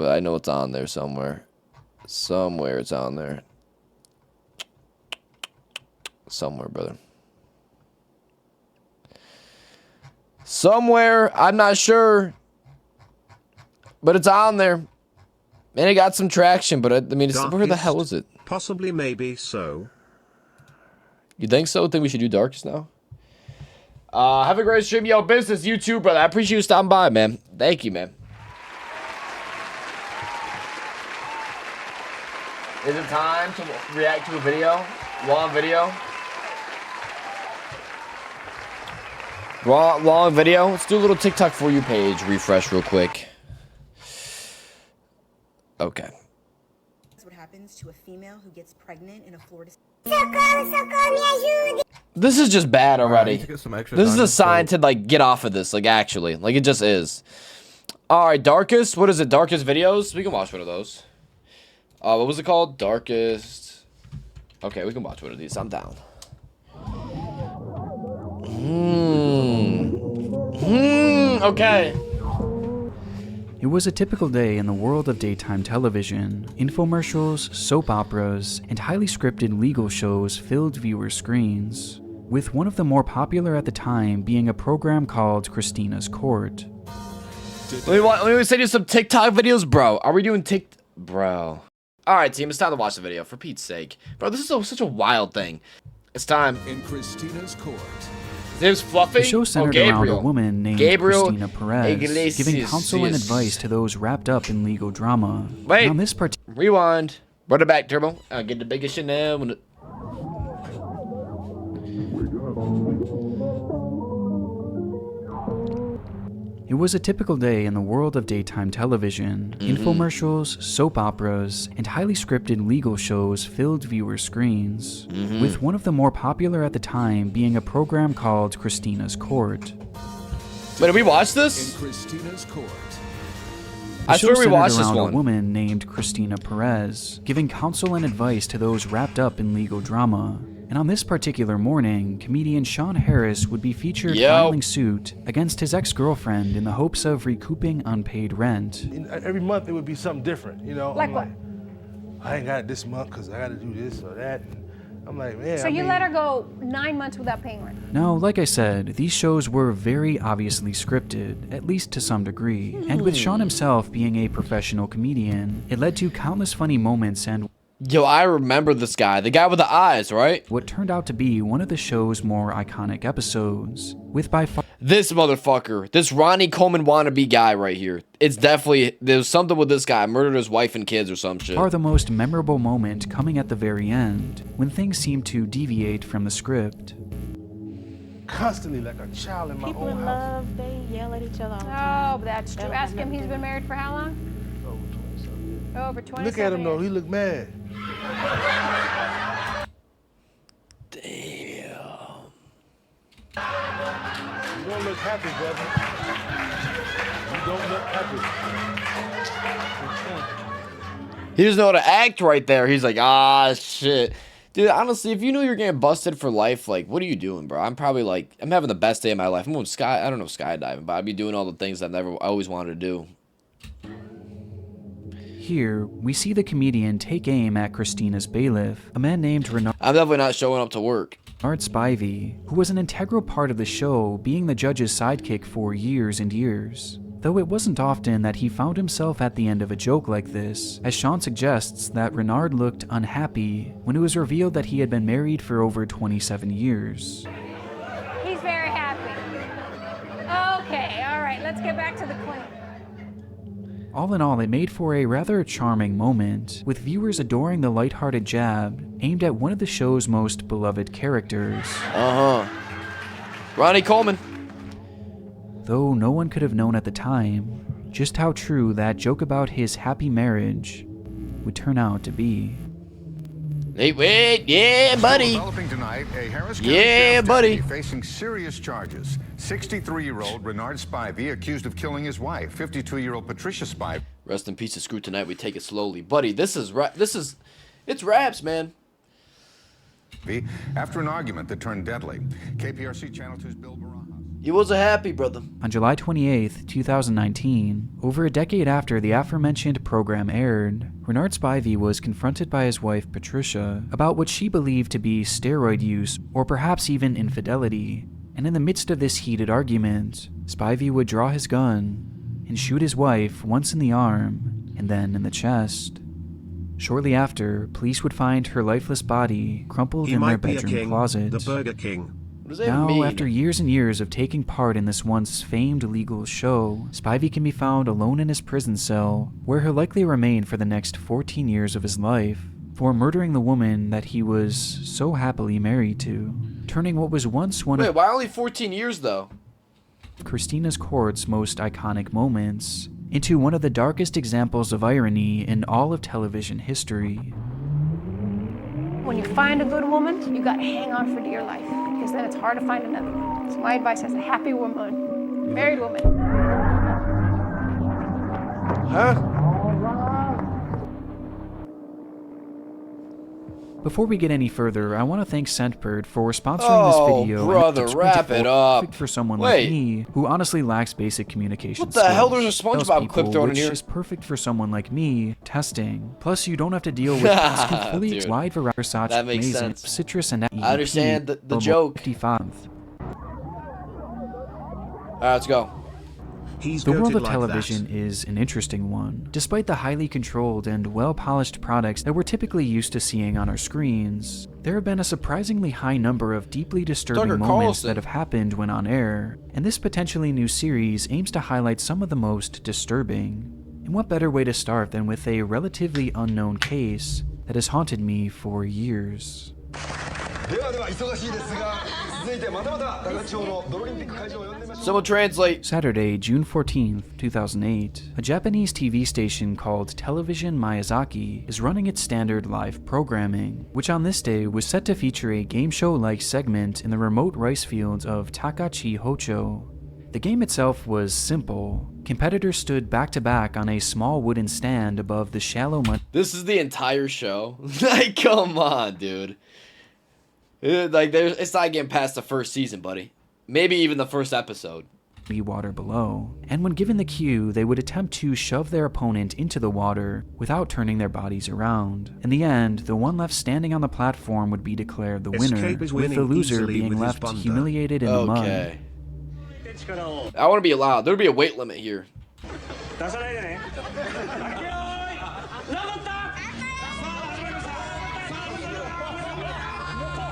But I know it's on there somewhere. Somewhere it's on there. Somewhere, brother. Somewhere, I'm not sure. But it's on there. And it got some traction, but I mean, where the hell is it? Possibly, maybe so. You think so? Think we should do Darkest now? Have a great stream, yo. Business, you too, brother. I appreciate you stopping by, man. Thank you, man. Is it time to react to a video? Long video? Long video? Let's do a little TikTok For You page refresh real quick. Okay. That's what happens to a female who gets pregnant in a Florida. This is just bad already. This is a sign to like get off of this, like actually, like it just is. All right, Darkest. What is it? Darkest videos. We can watch one of those. What was it called? Darkest. Okay, we can watch one of these. I'm down. Okay. It was a typical day in the world of daytime television. Infomercials, soap operas, and highly scripted legal shows filled viewer screens, with one of the more popular at the time being a program called Christina's Court. Let me send you some TikTok videos, bro. Are we doing Bro. Alright, team, it's time to watch the video, for Pete's sake. Bro, this is such a wild thing. It's time. In Christina's Court. His name's Fluffy? The show centered around a woman named Christina Perez, giving counsel and advice to those wrapped up in legal drama. Wait, on this rewind. Run it back, Turbo. I'll get the biggest shit now. It was a typical day in the world of daytime television. Infomercials, soap operas, and highly scripted legal shows filled viewer screens, with one of the more popular at the time being a program called Christina's Court. Wait, did we watch this? In Christina's Court. I swear we watched this one. A woman named Christina Perez, giving counsel and advice to those wrapped up in legal drama. And on this particular morning, comedian Sean Harris would be featured filing suit against his ex-girlfriend in the hopes of recouping unpaid rent. Every month it would be something different, you know? Like what? I ain't got it this month because I got to do this or that. And I'm like, man. So you let her go 9 months without paying rent? Now, like I said, these shows were very obviously scripted, at least to some degree. And with Sean himself being a professional comedian, it led to countless funny moments and Yo, I remember this guy. The guy with the eyes, right? what turned out to be one of the show's more iconic episodes, with by far This motherfucker. This Ronnie Coleman wannabe guy right here. It's definitely, there's something with this guy. Murdered his wife and kids or some shit. the most memorable moment coming at the very end, when things seemed to deviate from the script. Constantly like a child in my People own in house. love, they yell at each other all the time. Oh, that's true. Ask him, he's been married for how long? Over 27 Look at him though, years. he look mad. Damn. You don't look happy, brother. You don't look happy. He doesn't know how to act right there. He's like, ah, shit. Dude, honestly, if you knew you're getting busted for life, like, what are you doing, bro? I'm probably like, I'm having the best day of my life. I'm going I don't know, skydiving, but I'd be doing all the things I always wanted to do. Here, we see the comedian take aim at Christina's bailiff, a man named I'm definitely not showing up to work. Renard Spivey, who was an integral part of the show, being the judge's sidekick for years and years. Though it wasn't often that he found himself at the end of a joke like this, as Sean suggests that Renard looked unhappy when it was revealed that he had been married for over 27 years. He's very happy. Okay, all right, let's get back to the claim. All in all, it made for a rather charming moment, with viewers adoring the lighthearted jab aimed at one of the show's most beloved characters. Ronnie Coleman. Though no one could have known at the time just how true that joke about his happy marriage would turn out to be. Hey, wait, yeah, buddy. Developing tonight, a Harris County Yeah, sheriff's buddy. deputy facing serious charges. 63-year-old Renard Spivey accused of killing his wife. 52-year-old Patricia Spivey. Rest in peace to Screw tonight. We take it slowly, buddy. It's raps, man. After an argument that turned deadly. KPRC Channel 2's Bill Barajas. He wasn't happy, brother. On July 28, 2019, over a decade after the aforementioned program aired, Renard Spivey was confronted by his wife Patricia about what she believed to be steroid use or perhaps even infidelity. And in the midst of this heated argument, Spivey would draw his gun and shoot his wife once in the arm and then in the chest. Shortly after, police would find her lifeless body crumpled in their bedroom closet. The Burger King. Now, after years and years of taking part in this once famed legal show, Spivey can be found alone in his prison cell, where he'll likely remain for the next 14 years of his life, for murdering the woman that he was so happily married to, turning what was once one of... Wait, why only 14 years, though? Christina's court's most iconic moments into one of the darkest examples of irony in all of television history. When you find a good woman, you gotta hang on for dear life, because then it's hard to find another one. So my advice as a happy woman, married woman. Huh? Before we get any further, I want to thank Scentbird for sponsoring this video. Oh, brother, wrap it up. Perfect for someone like me, who honestly lacks basic communication skills. What the hell? There's a SpongeBob clip thrown in here. Which is perfect for someone like me, testing. Plus, you don't have to deal with this completely wide variety of that makes sense. citrus and I understand the joke. 55. Alright, let's go. The world of television is an interesting one. Despite the highly controlled and well-polished products that we're typically used to seeing on our screens, there have been a surprisingly high number of deeply disturbing moments that have happened when on air, and this potentially new series aims to highlight some of the most disturbing. And what better way to start than with a relatively unknown case that has haunted me for years. Someone translate. Saturday, June 14th, 2008, a Japanese TV station called Television Miyazaki is running its standard live programming, which on this day was set to feature a game show-like segment in the remote rice fields of Takachi Hocho. The game itself was simple. Competitors stood back-to-back on a small wooden stand above the shallow mud. This is the entire show? Like, come on, dude. Like, it's not getting past the first season, buddy. Maybe even the first episode. Water below, and when given the cue, they would attempt to shove their opponent into the water without turning their bodies around. In the end, the one left standing on the platform would be declared the winner, with the loser being left humiliated in the mud. I want to be allowed. There'll be a weight limit here.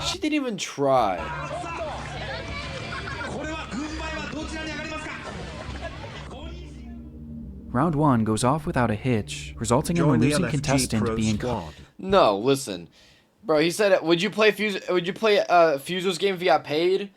She didn't even try. Round 1 goes off without a hitch, resulting in the losing contestant being caught. No, listen, bro. He said, "Would you play Fuso's game if you got paid?"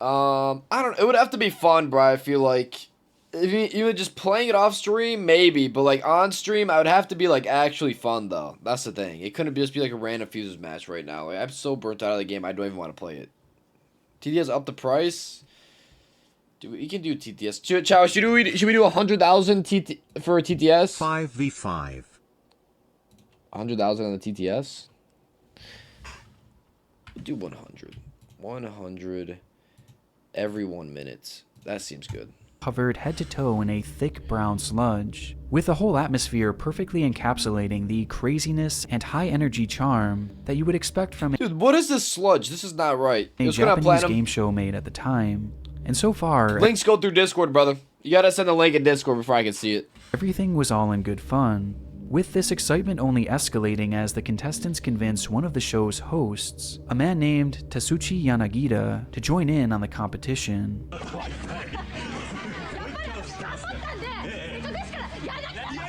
I don't. It would have to be fun, bro. I feel like if you were just playing it off stream, maybe, but like on stream, I would have to be like actually fun though. That's the thing. It couldn't just be like a random Fuso's match right now. Like, I'm so burnt out of the game. I don't even want to play it. TTS up the price. Dude, we can do TTS. Chow, should we do 100,000 for a TTS? 5v5. 100,000 on the TTS. We'll do 100. 100 every 1 minute. That seems good. Covered head to toe in a thick brown sludge, with the whole atmosphere perfectly encapsulating the craziness and high energy charm that you would expect from a Dude, what is this sludge? This is not right. A Japanese game show made at the time. And so far, links go through Discord, brother. You gotta send a link in Discord before I can see it. Everything was all in good fun, with this excitement only escalating as the contestants convinced one of the show's hosts, a man named Tetsushi Yanagida, to join in on the competition.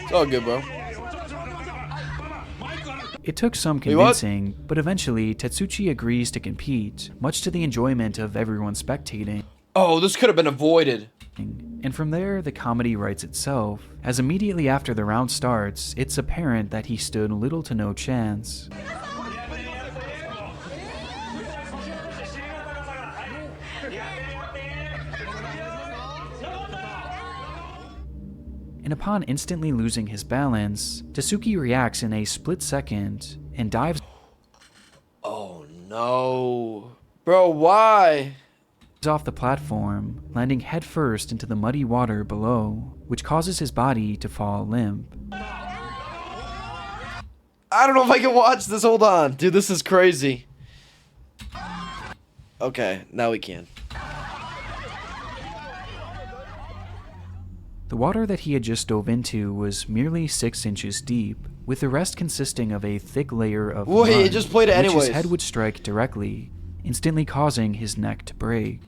It's all good, bro. It took some convincing, but eventually Tetsushi agrees to compete, much to the enjoyment of everyone spectating. Oh, this could have been avoided. And from there, the comedy writes itself, as immediately after the round starts, it's apparent that he stood little to no chance. And upon instantly losing his balance, Tetsuki reacts in a split second and dives. Oh no. Bro, why? off the platform, landing headfirst into the muddy water below, which causes his body to fall limp. I don't know if I can watch this. Hold on. Dude, this is crazy. Okay, now we can. The water that he had just dove into was merely 6 inches deep, with the rest consisting of a thick layer of mud, it just played it which anyways. his head would strike directly, instantly causing his neck to break.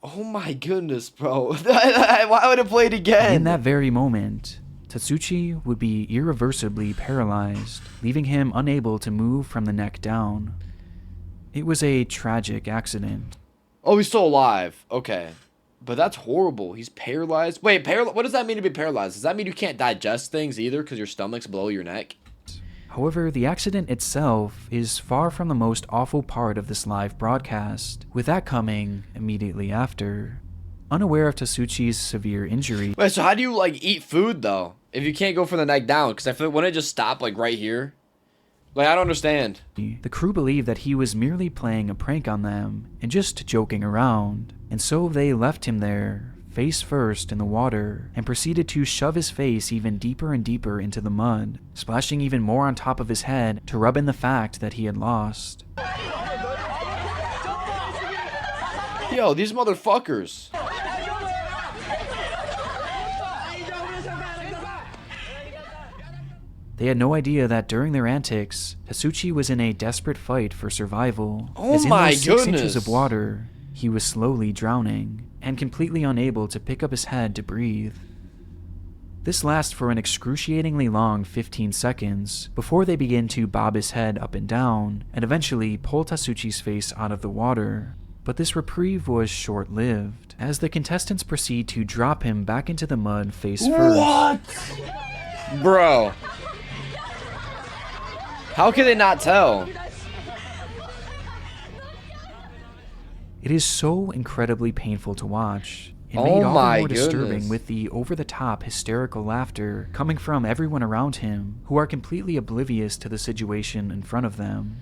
Oh my goodness, bro. Why would it play it again? In that very moment, Tetsushi would be irreversibly paralyzed, leaving him unable to move from the neck down. It was a tragic accident. Oh, he's still alive. Okay. But that's horrible. He's paralyzed. Wait, what does that mean to be paralyzed? Does that mean you can't digest things either because your stomach's below your neck? However, the accident itself is far from the most awful part of this live broadcast, with that coming immediately after. Unaware of Tetsushi's severe injury. Wait, so how do you, like, eat food, though? If you can't go from the neck down? Because I feel like, wouldn't it just stop, like, right here? Like, I don't understand. The crew believed that he was merely playing a prank on them and just joking around, and so they left him there, face first in the water, and proceeded to shove his face even deeper and deeper into the mud, splashing even more on top of his head to rub in the fact that he had lost. Yo, these motherfuckers. They had no idea that during their antics, Tetsushi was in a desperate fight for survival. Oh as in my those 6 inches goodness. of water, he was slowly drowning, and completely unable to pick up his head to breathe. This lasts for an excruciatingly long 15 seconds, before they begin to bob his head up and down, and eventually pull Tetsushi's face out of the water. But this reprieve was short-lived, as the contestants proceed to drop him back into the mud face first. What? Bro. How can they not tell? It is so incredibly painful to watch. It Oh made all my the more disturbing goodness. with the over-the-top hysterical laughter coming from everyone around him, who are completely oblivious to the situation in front of them.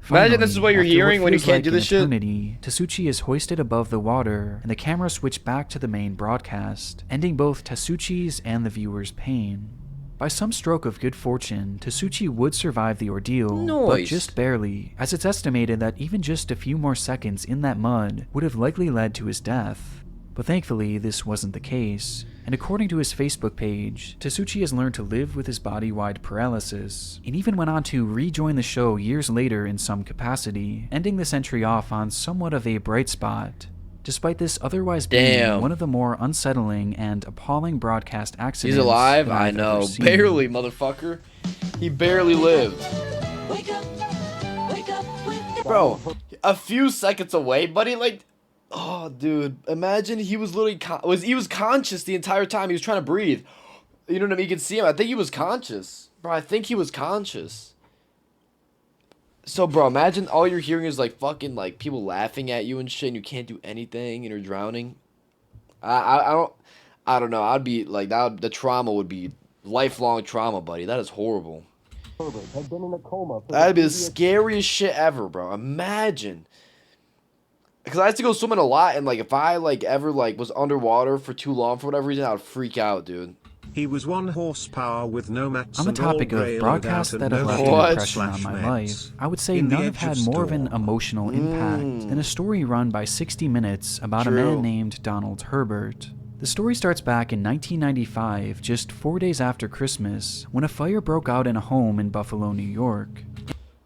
Imagine this is what you're after hearing when you feels can't like do an this shit. eternity, Tetsushi is hoisted above the water, and the camera switched back to the main broadcast, ending both Tetsushi's and the viewer's pain. By some stroke of good fortune, Tetsushi would survive the ordeal, but Nice. just barely, as it's estimated that even just a few more seconds in that mud would have likely led to his death. But thankfully, this wasn't the case, and according to his Facebook page, Tetsushi has learned to live with his body-wide paralysis, and even went on to rejoin the show years later in some capacity, ending this entry off on somewhat of a bright spot. Despite this otherwise being one of the more unsettling and appalling broadcast accidents. He's alive? that I I've know. ever seen. Barely, motherfucker. He barely lived. Bro, a few seconds away, buddy. Like, oh, dude. Imagine he was literally he was conscious the entire time. He was trying to breathe. You know what I mean? You can see him. I think he was conscious. Bro, I think he was conscious. So, bro, imagine all you're hearing is, like, fucking, like, people laughing at you and shit, and you can't do anything, and you're drowning. I don't know. I'd be, like, the trauma would be lifelong trauma, buddy. That is horrible. Herbert had been in a coma. That'd be the scariest shit ever, bro. Imagine. Because I used to go swimming a lot, and, like, if I, like, ever, like, was underwater for too long for whatever reason, I would freak out, dude. He was 1 horsepower with no mats. On the and all topic grey of loadout broadcasts and that no have left shield an impression on slash my meds. life, I would say In the none have edge had of more of an storm. emotional impact than a story run by 60 Minutes about a True. man named Donald Herbert. The story starts back in 1995, just 4 days after Christmas, when a fire broke out in a home in Buffalo, New York.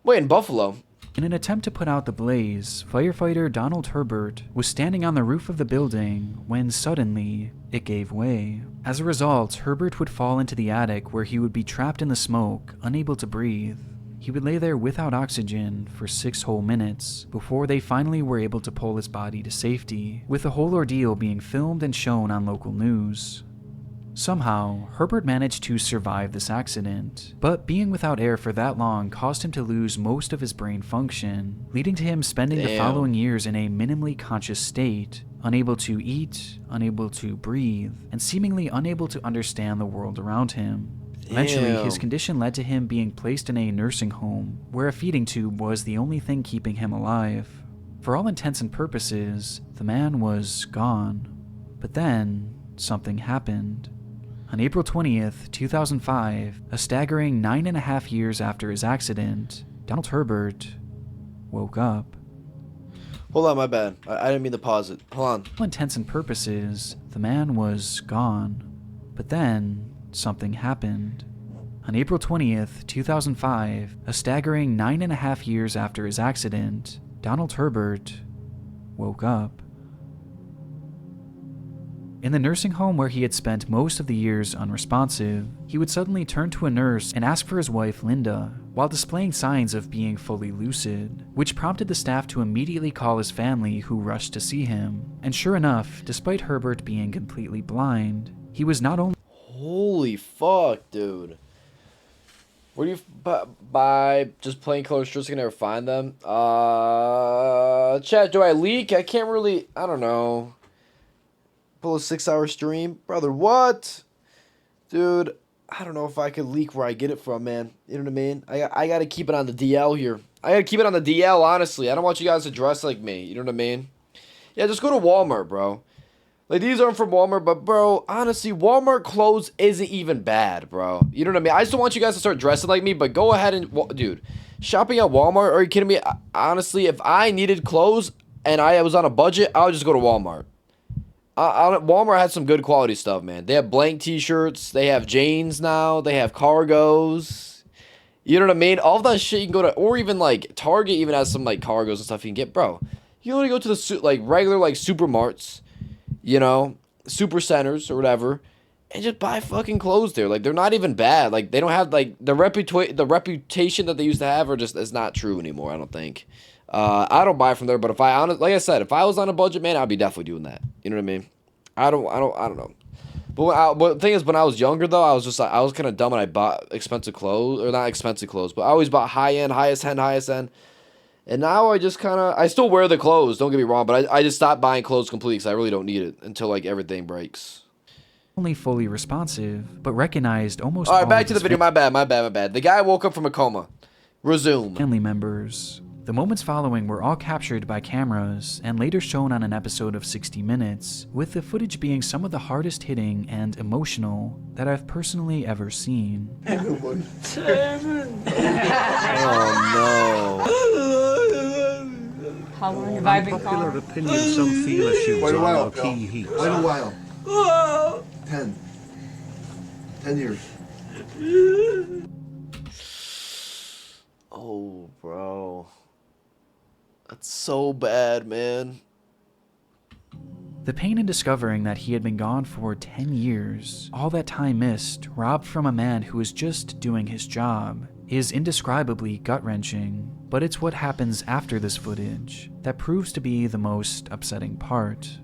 Wait, in Buffalo? In an attempt to put out the blaze, firefighter Donald Herbert was standing on the roof of the building when suddenly it gave way. As a result, Herbert would fall into the attic where he would be trapped in the smoke, unable to breathe. He would lay there without oxygen for 6 whole minutes before they finally were able to pull his body to safety, with the whole ordeal being filmed and shown on local news. Somehow, Herbert managed to survive this accident, but being without air for that long caused him to lose most of his brain function, leading to him spending the following years in a minimally conscious state, unable to eat, unable to breathe, and seemingly unable to understand the world around him. Eventually, his condition led to him being placed in a nursing home, where a feeding tube was the only thing keeping him alive. For all intents and purposes, the man was gone. But then, something happened. On April 20th, 2005, a staggering 9.5 years after his accident, Donald Herbert woke up. Hold on, my bad. I didn't mean to pause it. Hold on. For all intents and purposes, the man was gone. But then, something happened. On April 20th, 2005, a staggering 9.5 years after his accident, Donald Herbert woke up. In the nursing home where he had spent most of the years unresponsive, he would suddenly turn to a nurse and ask for his wife, Linda, while displaying signs of being fully lucid, which prompted the staff to immediately call his family, who rushed to see him. And sure enough, despite Herbert being completely blind, he was not only— Holy fuck, dude. Where do you buy just plain color strips? You can never find them. Chat, do I leak? I can't really, I don't know. Pull a 6-hour stream? Brother, what? Dude, I don't know if I could leak where I get it from, man. You know what I mean? I gotta keep it on the DL here. I gotta keep it on the DL, honestly. I don't want you guys to dress like me. You know what I mean? Yeah, just go to Walmart, bro. Like, these aren't from Walmart, but, bro, honestly, Walmart clothes isn't even bad, bro. You know what I mean? I just don't want you guys to start dressing like me, but go ahead and, dude, shopping at Walmart, are you kidding me? Honestly, if I needed clothes and I was on a budget, I would just go to Walmart. Walmart has some good quality stuff, man. They have blank t-shirts. They have Janes now. They have cargos. You know what I mean? All of that shit you can go to, or even, like, Target even has some, like, cargos and stuff you can get. Bro, you only go to the, like, regular, like, supermarts, you know, super centers or whatever, and just buy fucking clothes there. Like, they're not even bad. Like, they don't have, like, the reputation that they used to have are just, it's not true anymore, I don't think. I don't buy from there, but if like I said, if I was on a budget, man, I'd be definitely doing that. You know what I mean? I don't know. But the thing is, when I was younger, though, I was kind of dumb and I bought expensive clothes, or not expensive clothes, but I always bought high-end, highest end. And now I just I still wear the clothes, don't get me wrong, but I just stopped buying clothes completely because I really don't need it until, like, everything breaks. Only fully responsive, but recognized almost all right, back to the video. My bad. The guy woke up from a coma. Resume. Family members. The moments following were all captured by cameras and later shown on an episode of 60 Minutes, with the footage being some of the hardest hitting and emotional that I've personally ever seen. Oh no. How long have I been gone? Popular opinion, some feel issues Wait a while, are key heat. Wait a while. 10 years. Oh, bro. That's so bad, man. The pain in discovering that he had been gone for 10 years, all that time missed, robbed from a man who was just doing his job, is indescribably gut-wrenching. But it's what happens after this footage that proves to be the most upsetting part.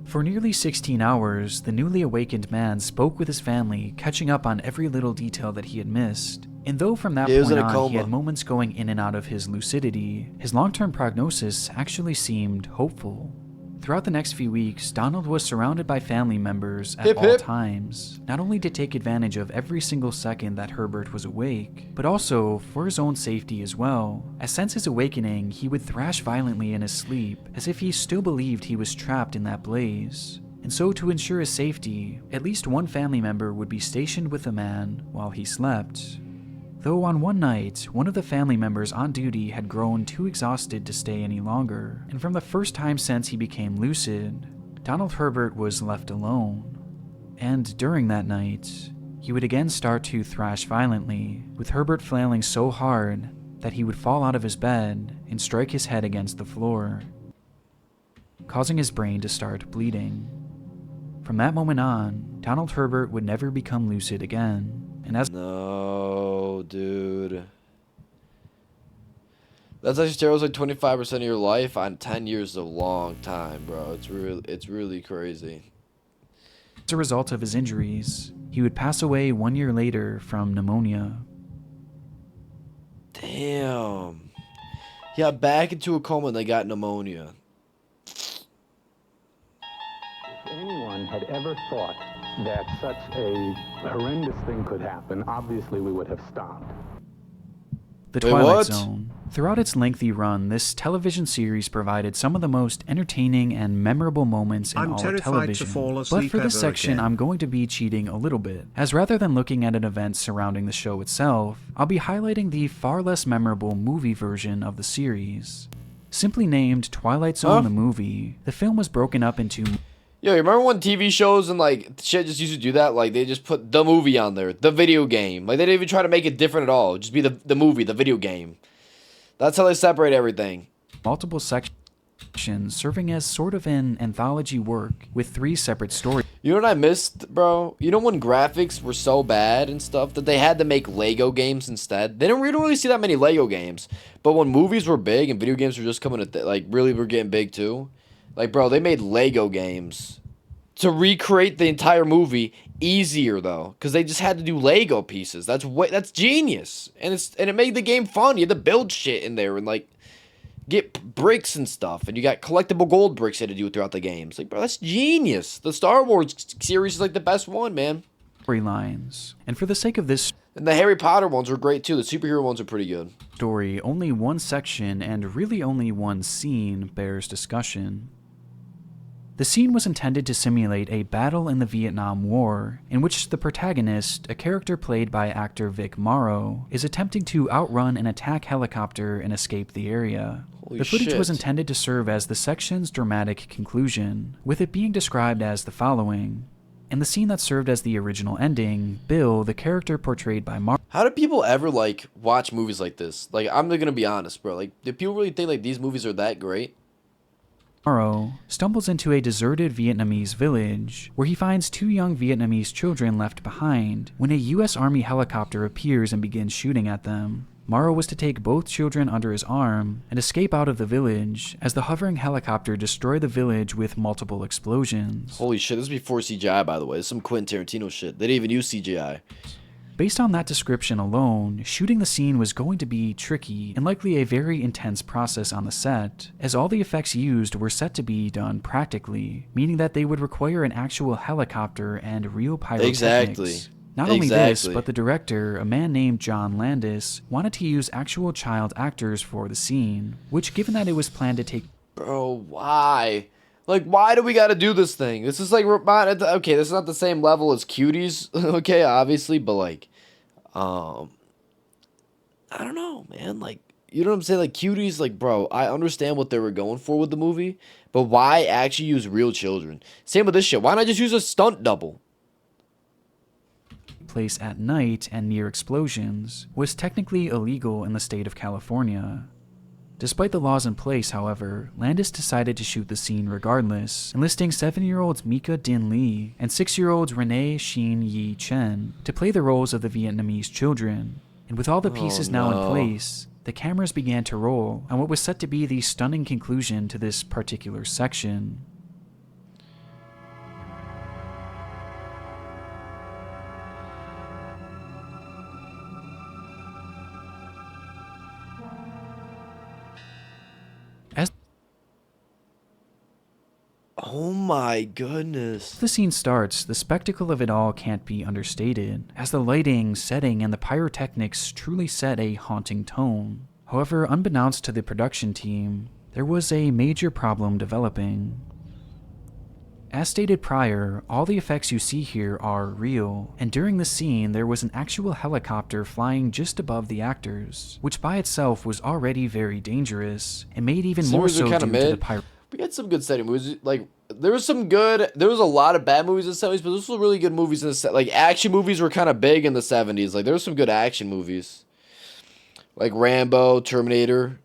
For nearly 16 hours, the newly awakened man spoke with his family, catching up on every little detail that he had missed. And though from that point on he had moments going in and out of his lucidity, his long-term prognosis actually seemed hopeful. Throughout the next few weeks, Donald was surrounded by family members at all times, not only to take advantage of every single second that Herbert was awake, but also for his own safety as well, as since his awakening, he would thrash violently in his sleep, as if he still believed he was trapped in that blaze. And so to ensure his safety, at least one family member would be stationed with the man while he slept. Though on one night, one of the family members on duty had grown too exhausted to stay any longer, and from the first time since he became lucid, Donald Herbert was left alone. And during that night, he would again start to thrash violently, with Herbert flailing so hard that he would fall out of his bed and strike his head against the floor, causing his brain to start bleeding. From that moment on, Donald Herbert would never become lucid again. And as no, dude. That's actually steroids like 25% of your life on 10 years is a long time, bro. It's really crazy. As a result of his injuries, he would pass away 1 year later from pneumonia. Damn. He got back into a coma and they got pneumonia. If anyone had ever thought that such a horrendous thing could happen, obviously we would have stopped. The Twilight Zone. Throughout its lengthy run, this television series provided some of the most entertaining and memorable moments in all of television. But for this section, I'm going to be cheating a little bit, as rather than looking at an event surrounding the show itself, I'll be highlighting the far less memorable movie version of the series. Simply named Twilight Zone the movie, the film was broken up into... Yo, you remember when TV shows and like shit just used to do that? Like they just put the movie on there, the video game. Like they didn't even try to make it different at all. Just be the movie, the video game. That's how they separate everything. Multiple sections serving as sort of an anthology work with 3 separate stories. You know what I missed, bro? You know when graphics were so bad and stuff that they had to make Lego games instead? We don't really see that many Lego games. But when movies were big and video games were just coming to like really were getting big too. Like, bro, they made Lego games to recreate the entire movie easier, though, because they just had to do Lego pieces. That's genius, and it made the game fun. You had to build shit in there and like get bricks and stuff, and you got collectible gold bricks you had to do throughout the games. Like, bro, that's genius. The Star Wars series is like the best one, man. Storylines, and for the sake of this. And the Harry Potter ones were great too. The superhero ones are pretty good. Story, only one section and really only one scene bears discussion. The scene was intended to simulate a battle in the Vietnam War, in which the protagonist, a character played by actor Vic Morrow, is attempting to outrun an attack helicopter and escape the area. The footage was intended to serve as the section's dramatic conclusion, with it being described as the following. In the scene that served as the original ending, Bill, the character portrayed by Morrow... How do people ever, like, watch movies like this? Like, I'm gonna be honest, bro. Like, do people really think, like, these movies are that great? Morrow stumbles into a deserted Vietnamese village where he finds 2 young Vietnamese children left behind when a U.S. Army helicopter appears and begins shooting at them. Morrow was to take both children under his arm and escape out of the village as the hovering helicopter destroyed the village with multiple explosions. Holy shit, this is before CGI, by the way. This is some Quentin Tarantino shit. They didn't even use CGI. Based on that description alone, shooting the scene was going to be tricky and likely a very intense process on the set, as all the effects used were set to be done practically, meaning that they would require an actual helicopter and real pyrotechnics. Exactly. Not only this, but the director, a man named John Landis, wanted to use actual child actors for the scene, which given that it was planned to take... Bro, why? Like, why do we gotta do this thing? This is like, okay, this is not the same level as Cuties, okay, obviously, but like, I don't know, man, like, you know what I'm saying? Like, Cuties, like, bro, I understand what they were going for with the movie, but why actually use real children? Same with this shit, why not just use a stunt double? Place at night and near explosions was technically illegal in the state of California. Despite the laws in place, however, Landis decided to shoot the scene regardless, enlisting 7-year-olds Mika Din Lee and 6-year-olds Renee Shin Yi Chen to play the roles of the Vietnamese children. And with all the pieces now in place, the cameras began to roll on what was set to be the stunning conclusion to this particular section. Oh my goodness. As the scene starts, the spectacle of it all can't be understated, as the lighting, setting, and the pyrotechnics truly set a haunting tone. However, unbeknownst to the production team, there was a major problem developing. As stated prior, all the effects you see here are real, and during the scene there was an actual helicopter flying just above the actors, which by itself was already very dangerous, and made even more so due to the pyrotechnics. We had some good setting movies. Like, there was a lot of bad movies in the 70s, but this was really good movies in the like action movies were kind of big in the 70s. Like, there were some good action movies. Like Rambo, Terminator.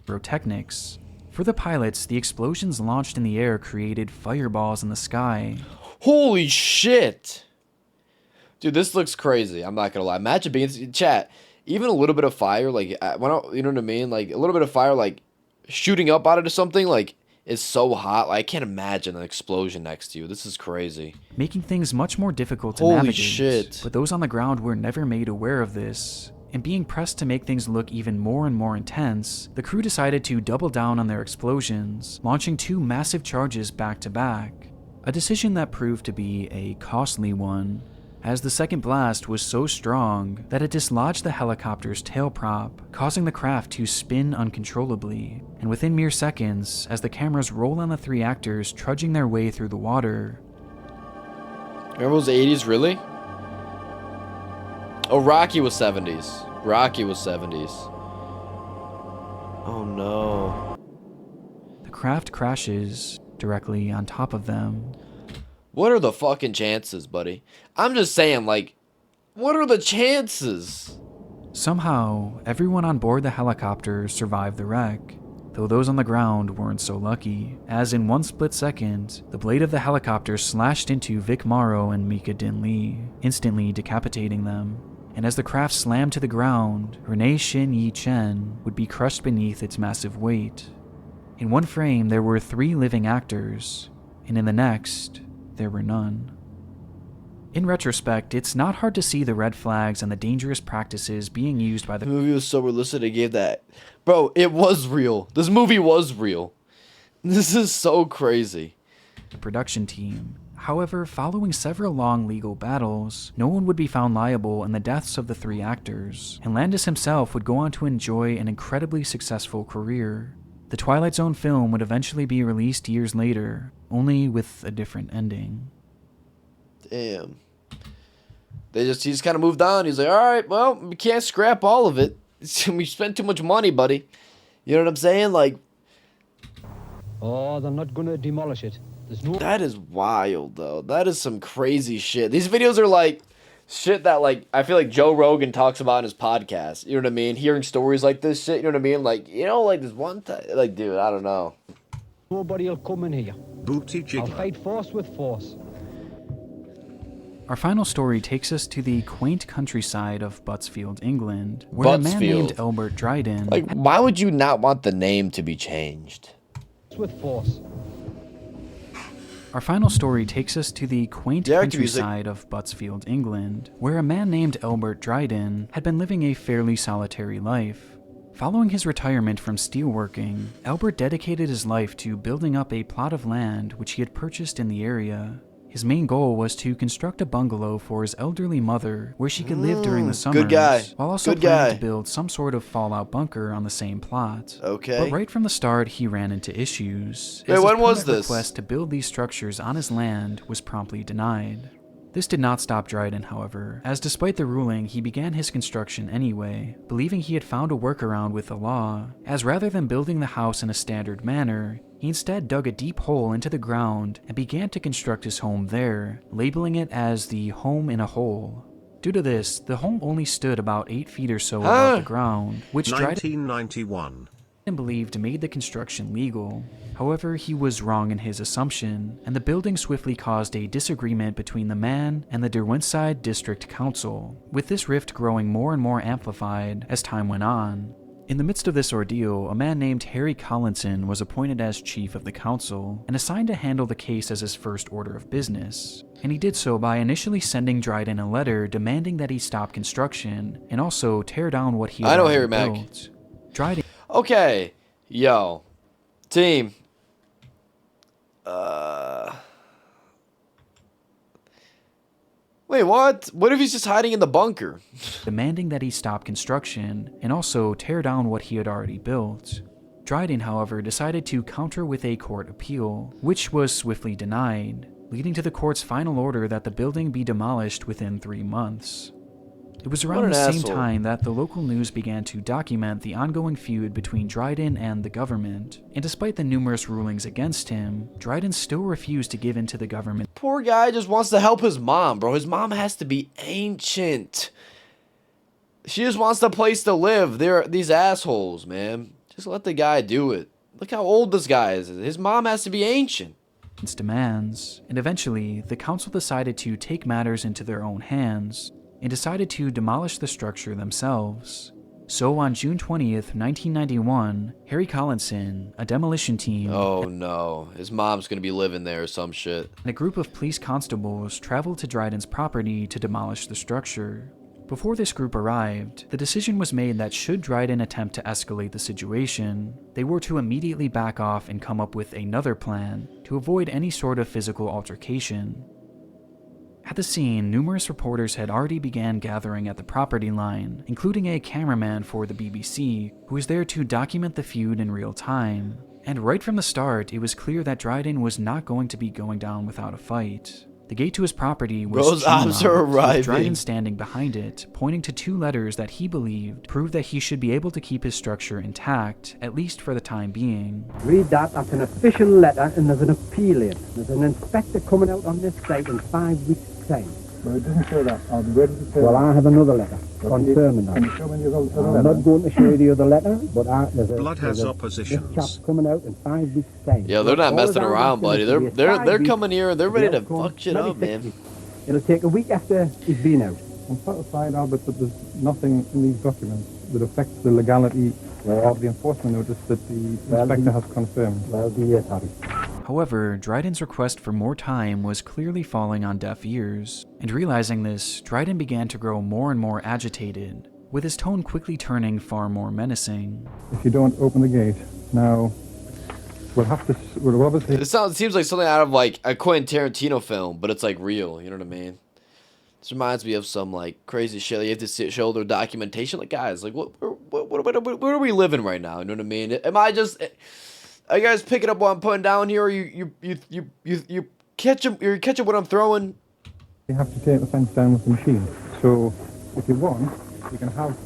Pyrotechnics. For the pilots, the explosions launched in the air created fireballs in the sky. Holy shit! Dude, this looks crazy. I'm not gonna lie. Imagine being in chat. Even a little bit of fire, like, you know what I mean? Like, a little bit of fire, like, shooting up out of something, like, is so hot. Like, I can't imagine an explosion next to you. This is crazy. Making things much more difficult to Holy navigate. Shit. But those on the ground were never made aware of this. And being pressed to make things look even more and more intense, the crew decided to double down on their explosions, launching 2 massive charges back to back. A decision that proved to be a costly one, as the second blast was so strong that it dislodged the helicopter's tail prop, causing the craft to spin uncontrollably. And within mere seconds, as the cameras roll on the 3 actors trudging their way through the water. Remember those 80s, really? Oh, Rocky was 70s. Rocky was 70s. Oh no. The craft crashes directly on top of them. What are the fucking chances, buddy? I'm just saying, like, what are the chances? Somehow, everyone on board the helicopter survived the wreck, though those on the ground weren't so lucky, as in one split second, the blade of the helicopter slashed into Vic Morrow and Mika Din Lee, instantly decapitating them. And as the craft slammed to the ground, Renee Shin Yi Chen would be crushed beneath its massive weight. In one frame, there were 3 living actors, and in the next, there were none. In retrospect, it's not hard to see the red flags and the dangerous practices being used by the movie was so realistic they gave that. Bro, it was real. This movie was real. This is so crazy. Production team. However, following several long legal battles, no one would be found liable in the deaths of the 3 actors, and Landis himself would go on to enjoy an incredibly successful career. The Twilight Zone film would eventually be released years later, only with a different ending. Damn. He just kind of moved on. He's like, all right, well, we can't scrap all of it. We spent too much money, buddy. You know what I'm saying? Like, oh, they're not gonna demolish it. There's no. That is wild, though. That is some crazy shit. These videos are like shit that, like, I feel like Joe Rogan talks about in his podcast. You know what I mean? Hearing stories like this shit, you know what I mean? Like, you know, like this one time, like, dude, I don't know. Nobody will come in here. Booty I'll fight force with force. Our final story takes us to the quaint countryside of Buttsfield, England, where a man named Herbert Dryden... Like, why would you not want the name to be changed? With force. Our final story takes us to the quaint countryside of Buttsfield, England, where a man named Herbert Dryden had been living a fairly solitary life. Following his retirement from steelworking, Herbert dedicated his life to building up a plot of land which he had purchased in the area. His main goal was to construct a bungalow for his elderly mother where she could live during the summers, while also planning to build some sort of fallout bunker on the same plot. Okay. But right from the start, he ran into issues. Wait, when was this? His request to build these structures on his land was promptly denied. This did not stop Dryden, however, as despite the ruling, he began his construction anyway, believing he had found a workaround with the law, as rather than building the house in a standard manner, he instead dug a deep hole into the ground and began to construct his home there, labeling it as the home in a hole. Due to this, the home only stood about 8 feet or so above the ground, which 1991. Dryden believed made the construction legal. However, he was wrong in his assumption, and the building swiftly caused a disagreement between the man and the Derwentshire District Council, with this rift growing more and more amplified as time went on. In the midst of this ordeal, a man named Harry Collinson was appointed as chief of the council and assigned to handle the case as his first order of business. And he did so by initially sending Dryden a letter demanding that he stop construction and also tear down what he had already built. Dryden. Okay, yo, team. Wait, what? What if he's just hiding in the bunker? Demanding that he stop construction and also tear down what he had already built. Dryden, however, decided to counter with a court appeal, which was swiftly denied, leading to the court's final order that the building be demolished within 3 months. It was around the same time that the local news began to document the ongoing feud between Dryden and the government, and despite the numerous rulings against him, Dryden still refused to give in to the government. Poor guy just wants to help his mom, bro. His mom has to be ancient. She just wants a place to live. They're these assholes, man. Just let the guy do it. Look how old this guy is. His mom has to be ancient. Its demands, and eventually, the council decided to take matters into their own hands, and decided to demolish the structure themselves. So on June 20th, 1991, Harry Collinson, a demolition team... Oh no, his mom's gonna be living there or some shit. ...and a group of police constables traveled to Dryden's property to demolish the structure. Before this group arrived, the decision was made that should Dryden attempt to escalate the situation, they were to immediately back off and come up with another plan to avoid any sort of physical altercation. At the scene, numerous reporters had already began gathering at the property line, including a cameraman for the BBC, who was there to document the feud in real time. And right from the start, it was clear that Dryden was not going to be going down without a fight. The gate to his property was with Dryden standing behind it, pointing to 2 letters that he believed proved that he should be able to keep his structure intact, at least for the time being. Read that, that's an official letter, and there's an appeal in. There's an inspector coming out on this site in 5 weeks' time. Well, it doesn't show that. I'll be ready to say Well, I have another letter confirming that. Can you show me the other I'm letter? not going to show you the other letter, but Blood has oppositions. This chap's coming out in 5 weeks' time. Yeah, they're not All messing around around, buddy. They're coming here. They're ready to outcome, fuck shit up, man. It'll take a week after he's been out. I'm satisfied, Albert, that there's nothing in these documents that affects the legality of the enforcement notice that the inspector has confirmed. Well, yes, Harry. However, Dryden's request for more time was clearly falling on deaf ears, and realizing this, Dryden began to grow more and more agitated, with his tone quickly turning far more menacing. If you don't open the gate, now we'll obviously... It seems like something out of like a Quentin Tarantino film, but it's like real, you know what I mean? This reminds me of some like crazy shit. You have to show their documentation. Like, guys, like where are we living right now? You know what I mean? Are you guys picking up what I'm putting down here, or you catching what I'm throwing? You have to take the fence down with the machine. So if you want, you can have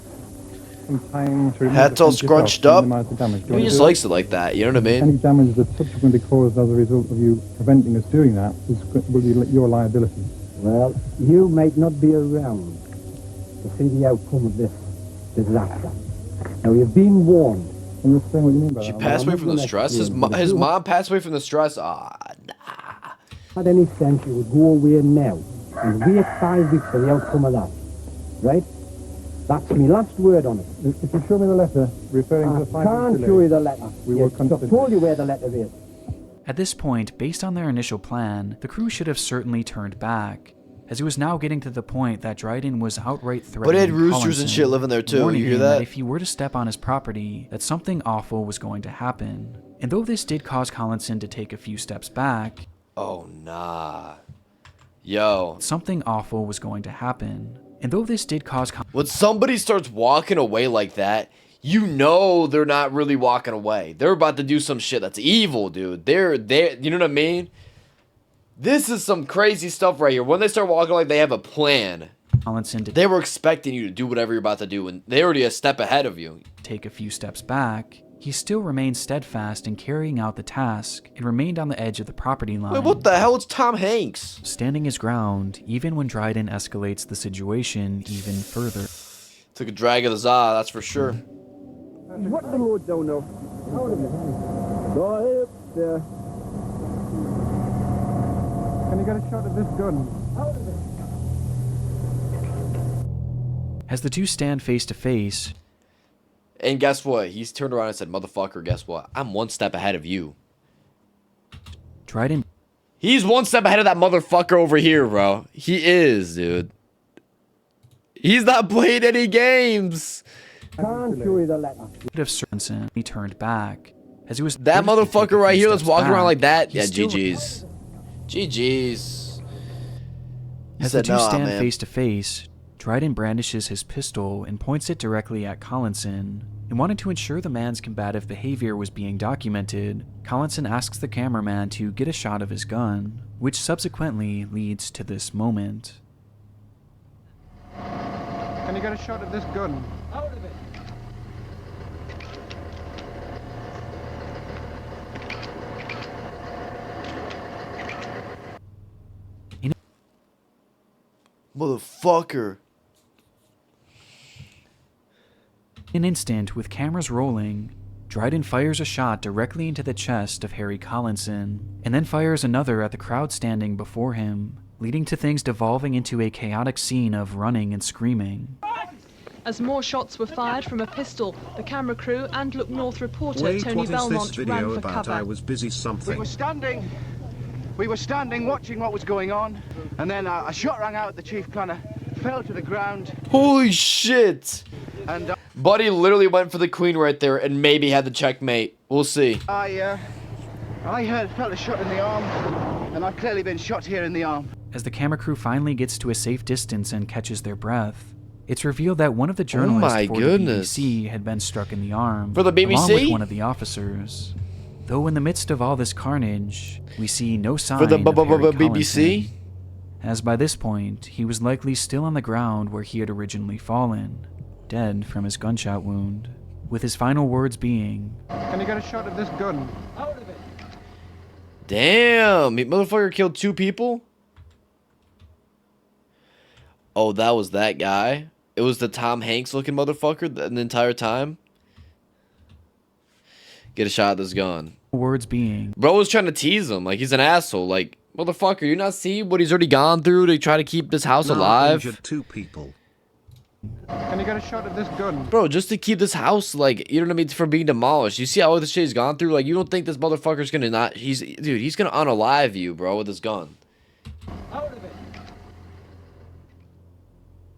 some time to remove Hat's the all fence yourself scrunched to up. minimize the damage. He just likes it like that, you know what I mean? Any damage that's subsequently caused as a result of you preventing us doing that will be your liability. Well, you might not be around to see the outcome of this disaster. Now, you've been warned. Can you explain what you mean by that? She passed away from the stress? His mom passed away from the stress? Ah, nah. Had any sense you would go away now and wait 5 weeks for the outcome of that, right? That's my last word on it. If you show me the letter referring to the 5 weeks I can't delay, show you the letter. we will I've told you where the letter is. At this point, based on their initial plan, the crew should have certainly turned back, as it was now getting to the point that Dryden was outright threatening But it had roosters Collinson, and shit living there too, warning you hear him that? If he were to step on his property, that something awful was going to happen. And though this did cause Collinson to take a few steps back, oh nah. Yo. Something awful was going to happen. And though this did cause when somebody starts walking away like that, you know they're not really walking away. They're about to do some shit that's evil, dude. They're you know what I mean? This is some crazy stuff right here. When they start walking like they have a plan, they were expecting you to do whatever you're about to do, and they already a step ahead of you. Take a few steps back, he still remained steadfast in carrying out the task and remained on the edge of the property line. Wait, what the hell? It's Tom Hanks. Standing his ground, even when Dryden escalates the situation even further. Took a drag of the za, that's for sure. What the Lord don't know. Go ahead, there. Can you get a shot at this gun? As the two stand face to face, and guess what? He's turned around and said, motherfucker, guess what? I'm one step ahead of you. Dryden. He's one step ahead of that motherfucker over here, bro. He is, dude. He's not playing any games. Can't show you the letter. He turned back. As he was that motherfucker right here that's walking around like that. Yeah, still... GG's. GG's. As the two stand face to face, Dryden brandishes his pistol and points it directly at Collinson. And wanting to ensure the man's combative behavior was being documented, Collinson asks the cameraman to get a shot of his gun, which subsequently leads to this moment. Can you get a shot at this gun? Out of it. Motherfucker. In an instant, with cameras rolling, Dryden fires a shot directly into the chest of Harry Collinson, and then fires another at the crowd standing before him, leading to things devolving into a chaotic scene of running and screaming. As more shots were fired from a pistol, the camera crew and Look North reporter Tony Belmont ran for cover. I was busy something. We were standing watching what was going on, and then a shot rang out at the chief planner, fell to the ground. Holy shit! And Buddy literally went for the queen right there and maybe had the checkmate. We'll see. I felt a shot in the arm, and I've clearly been shot here in the arm. As the camera crew finally gets to a safe distance and catches their breath, it's revealed that one of the journalists for the BBC had been struck in the arm, for the BBC? along with one of the officers. Though in the midst of all this carnage, we see no sign for the of Harry BBC? Collinson, as by this point, he was likely still on the ground where he had originally fallen, dead from his gunshot wound, with his final words being, "Can you get a shot of this gun?" Out of it. Damn, he motherfucker killed 2 people? Oh, that was that guy? It was the Tom Hanks looking motherfucker the entire time? Get a shot of this gun. Words being, bro was trying to tease him like he's an asshole. Like, motherfucker, you not see what he's already gone through to try to keep this house alive? Injured 2 people. Can you get a shot of this gun? Bro, just to keep this house, like, you know what I mean, from being demolished. You see how all this shit he's gone through? Like, you don't think this motherfucker's gonna not... Dude, he's gonna unalive you, bro, with his gun. Out of it.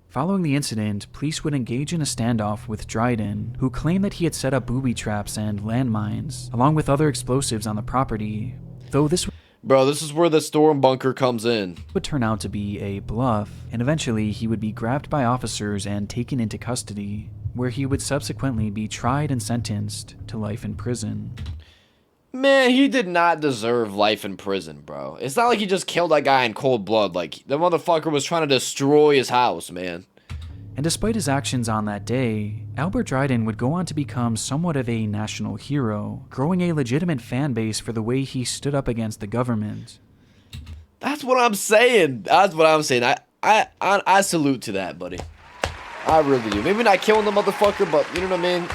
Following the incident, police would engage in a standoff with Dryden, who claimed that he had set up booby traps and landmines, along with other explosives on the property, though this Bro, this is where the storm bunker comes in. Would turn out to be a bluff, and eventually he would be grabbed by officers and taken into custody, where he would subsequently be tried and sentenced to life in prison. Man, he did not deserve life in prison, bro. It's not like he just killed that guy in cold blood. Like, the motherfucker was trying to destroy his house, man. And despite his actions on that day, Albert Dryden would go on to become somewhat of a national hero, growing a legitimate fan base for the way he stood up against the government. That's what I'm saying. That's what I'm saying. I salute to that, buddy. I really do. Maybe not killing the motherfucker, but you know what I mean?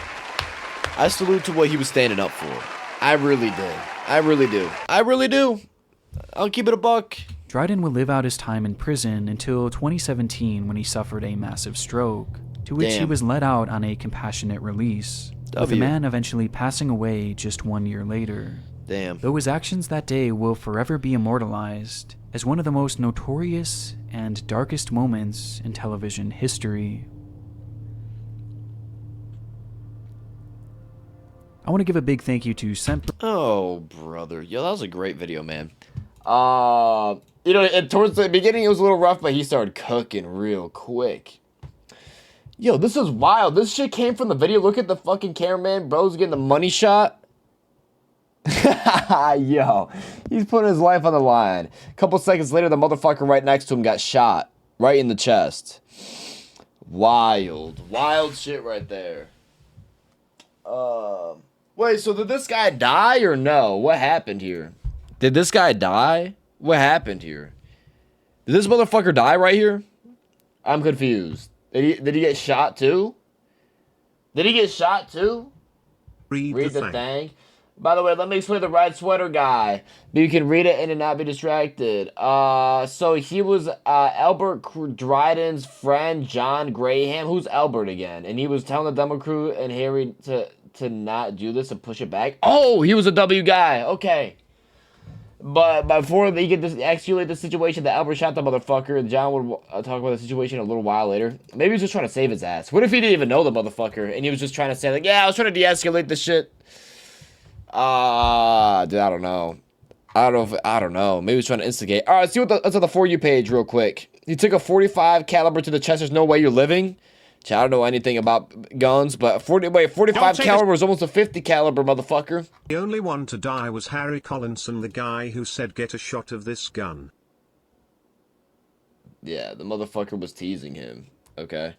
I salute to what he was standing up for. I really did. I really do. I really do. I'll keep it a buck. Dryden would live out his time in prison until 2017 when he suffered a massive stroke, to which he was let out on a compassionate release, with the man eventually passing away just 1 year later. Damn. Though his actions that day will forever be immortalized as one of the most notorious and darkest moments in television history. I want to give a big thank you to Semper. Oh, brother. Yo, that was a great video, man. You know, and towards the beginning it was a little rough, but he started cooking real quick. Yo, this is wild. This shit came from the video. Look at the fucking cameraman. Bro's getting the money shot. Yo, he's putting his life on the line. A couple seconds later, the motherfucker right next to him got shot. Right in the chest. Wild. Wild shit right there. Wait, so did this guy die or no? What happened here? Did this guy die? What happened here? Did this motherfucker die right here? I'm confused. Did he get shot too? Did he get shot too? Read the thing. By the way, let me explain the red sweater guy. You can read it and not be distracted. So he was Albert Dryden's friend, John Graham. Who's Albert again? And he was telling the demo crew and Harry to not do this and push it back. Oh, he was a W guy. Okay. But before they get this escalate the situation, that Albert shot the motherfucker, and John would talk about the situation a little while later. Maybe he was just trying to save his ass. What if he didn't even know the motherfucker, and he was just trying to say, like, yeah, I was trying to de-escalate this shit. Dude, I don't know. I don't know. Maybe he was trying to instigate. All right, let's see what's on the For You page real quick. He took a 45 caliber to the chest. There's no way you're living. I don't know anything about guns, but 45 caliber was almost a 50 caliber, motherfucker. The only one to die was Harry Collinson, the guy who said get a shot of this gun. Yeah, the motherfucker was teasing him. Okay.